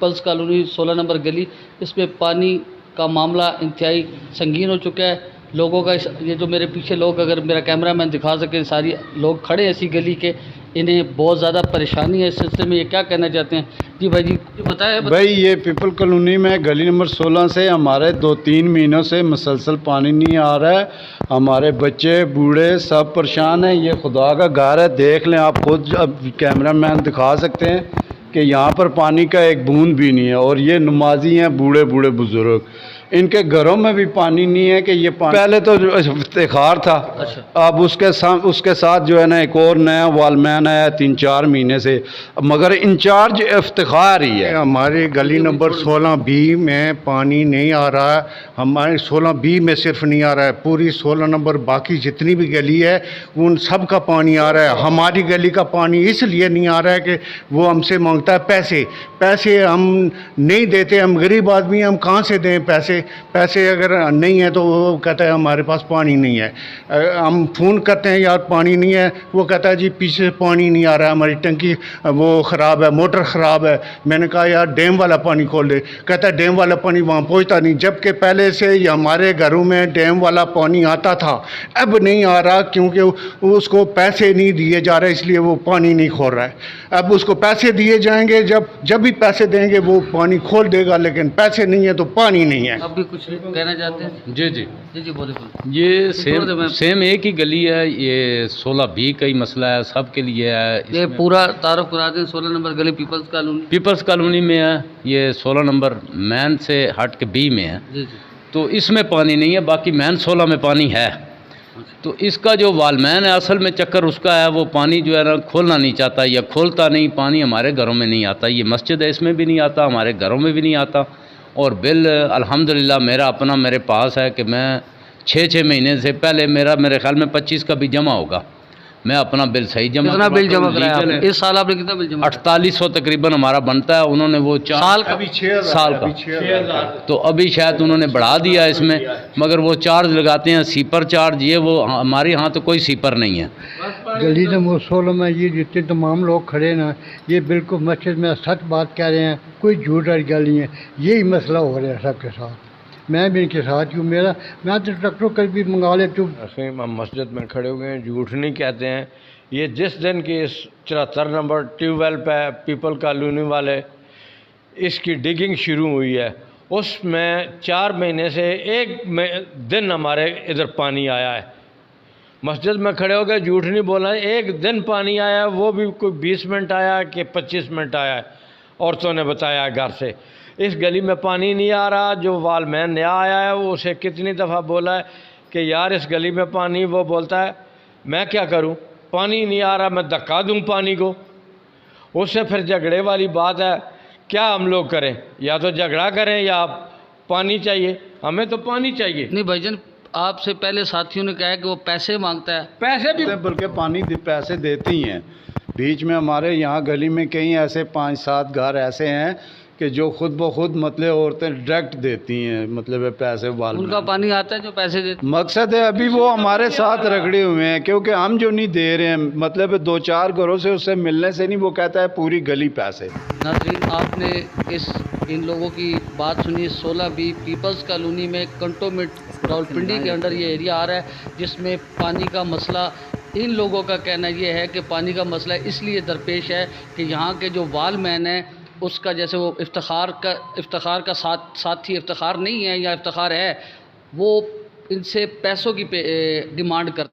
Peoples colony 16 number گلی، اس میں پانی کا معاملہ انتہائی سنگین ہو چکا ہے۔ لوگوں کا یہ جو میرے پیچھے لوگ، اگر میرا کیمرہ مین دکھا سکے، ساری لوگ کھڑے ہیں اسی گلی کے، انہیں بہت زیادہ پریشانی ہے اس سلسلے میں۔ یہ کیا کہنا چاہتے ہیں؟ جی بھائی، جی بتائیں بھائی، یہ پیپل کالونی میں گلی نمبر 16 سے ہمارے 2-3 مہینوں سے مسلسل پانی نہیں آ رہا ہے۔ ہمارے بچے بوڑھے سب پریشان ہیں۔ یہ خدا کا گھر ہے، دیکھ لیں آپ خود، اب کیمرہ مین دکھا سکتے ہیں کہ یہاں پر پانی کا ایک بوند بھی نہیں ہے، اور یہ نمازی ہیں، بوڑھے بوڑھے بزرگ، ان کے گھروں میں بھی پانی نہیں ہے کہ یہ پانی پہلے تو افتخار تھا، اب اس کے ساتھ جو ہے نا ایک اور نیا والمین آیا 3-4 مہینے سے، مگر انچارج افتخار ہی ہے۔ ہماری گلی نمبر 16B میں پانی نہیں آ رہا ہے۔ ہمارے 16B میں صرف نہیں آ رہا ہے، پوری 16 نمبر باقی جتنی بھی گلی ہے ان سب کا پانی آ رہا ہے۔ ہماری گلی کا پانی اس لیے نہیں آ رہا ہے کہ وہ ہم سے مانگتا ہے پیسے ہم نہیں دیتے، ہم غریب آدمی ہیں، ہم کہاں سے دیں پیسے اگر نہیں ہیں تو وہ کہتا ہے ہمارے پاس پانی نہیں ہے۔ ہم فون کرتے ہیں یار پانی نہیں ہے، وہ کہتا ہے جی پیچھے پانی نہیں آ رہا ہے، ہماری ٹنکی وہ خراب ہے، موٹر خراب ہے۔ میں نے کہا یار ڈیم والا پانی کھول دے، کہتا ہے ڈیم والا پانی وہاں پہنچتا نہیں، جبکہ پہلے سے ہی ہمارے گھروں میں ڈیم والا پانی آتا تھا، اب نہیں آ رہا کیونکہ اس کو پیسے نہیں دیے جا رہے، اس لیے وہ پانی نہیں کھول رہا ہے۔ اب اس کو پیسے دیے جائیں گے، جب بھی پیسے دیں گے وہ پانی کھول دے گا، لیکن پیسے نہیں ہیں تو پانی نہیں ہے۔ اب بھی کچھ کہنا چاہتے ہیں؟ جی بولے۔ یہ سیم ایک ہی گلی ہے، یہ 16B کا ہی مسئلہ ہے، سب کے لیے ہے۔ یہ پورا تعارف کرا دیں، 16 نمبر گلی پیپلز کالونی میں ہے، یہ 16 نمبر مین سے ہٹ کے B میں ہے، تو اس میں پانی نہیں ہے، باقی مین 16 میں پانی ہے۔ تو اس کا جو والمین ہے اصل میں چکر اس کا ہے، وہ پانی جو ہے نا کھولنا نہیں چاہتا، یا کھولتا نہیں، پانی ہمارے گھروں میں نہیں آتا، یہ مسجد ہے اس میں بھی نہیں آتا، ہمارے گھروں میں بھی نہیں آتا، اور بل الحمدللہ میرا اپنا میرے پاس ہے کہ میں 6 مہینے سے پہلے میرے خیال میں 25 کا بھی جمع ہوگا، میں اپنا بل صحیح جمع کتنا بل جمع کرایا آپ نے؟ اس سال آپ نے کتنا بل جمع؟ 4800 تقریباً ہمارا بنتا ہے، انہوں نے وہ سال کا سال کا، تو ابھی شاید انہوں نے بڑھا دیا اس میں، مگر وہ چارج لگاتے ہیں سیپر چارج، یہ وہ ہمارے ہاں تو کوئی سیپر نہیں ہے۔ گلی نمبر 16 میں یہ جتنے تمام لوگ کھڑے نا، یہ بالکل مسجد میں سچ بات کہہ رہے ہیں، کوئی جھوٹ والی گل نہیں ہے، یہی مسئلہ ہو رہا ہے سب کے ساتھ، میں بھی ان کے ساتھ ہوں۔ میں تو ٹریکٹر کل بھی منگا لیتا ہوں۔ ہم مسجد میں کھڑے ہوئے ہیں، جھوٹ نہیں کہتے ہیں۔ یہ جس دن کی اس 74 نمبر ٹیوب ویل پہ پیپل کالونی والے اس کی ڈگنگ شروع ہوئی ہے، اس میں 4 مہینے سے ایک دن ہمارے ادھر پانی آیا ہے۔ مسجد میں کھڑے ہو کے جھوٹ نہیں بولنا، ایک دن پانی آیا ہے، وہ بھی کوئی 20 منٹ آیا کہ 25 منٹ آیا ہے، عورتوں نے بتایا گھر سے۔ اس گلی میں پانی نہیں آ رہا، جو والمین نیا آیا ہے وہ اسے کتنی دفعہ بولا ہے کہ یار اس گلی میں پانی، وہ بولتا ہے میں کیا کروں، پانی نہیں آ رہا، میں دھکا دوں پانی کو۔ اس سے پھر جھگڑے والی بات ہے، کیا ہم لوگ کریں؟ یا تو جھگڑا کریں یا پانی چاہیے، ہمیں تو پانی چاہیے۔ نہیں بھائی جان، آپ سے پہلے ساتھیوں نے کہا کہ وہ پیسے مانگتا ہے، پیسے بھی بلکہ پانی پیسے دیتی ہیں۔ بیچ میں ہمارے یہاں گلی میں کئی ایسے 5-7 گھر ایسے ہیں کہ جو خود بخود مطلب عورتیں ڈائریکٹ دیتی ہیں، مطلب پیسے ان کا پانی آتا ہے جو پیسے دیتے۔ مقصد ہے ابھی وہ ہمارے ساتھ رگڑے ہوئے ہیں، کیونکہ ہم جو نہیں دے رہے ہیں، مطلب 2-4 گھروں سے اس سے ملنے سے نہیں، وہ کہتا ہے پوری گلی پیسے۔ ناظرین، آپ نے ان لوگوں کی بات سنی۔ 16B پیپلز کالونی میں کنٹونمنٹ راولپنڈی کے انڈر یہ ایریا آ رہا ہے، جس میں پانی کا مسئلہ، ان لوگوں کا کہنا یہ ہے کہ پانی کا مسئلہ اس لیے درپیش ہے کہ یہاں کے جو وال مین ہیں، اس کا جیسے وہ افتخار کا ساتھی افتخار نہیں ہے یا افتخار ہے، وہ ان سے پیسوں کی ڈیمانڈ کرتا ہے۔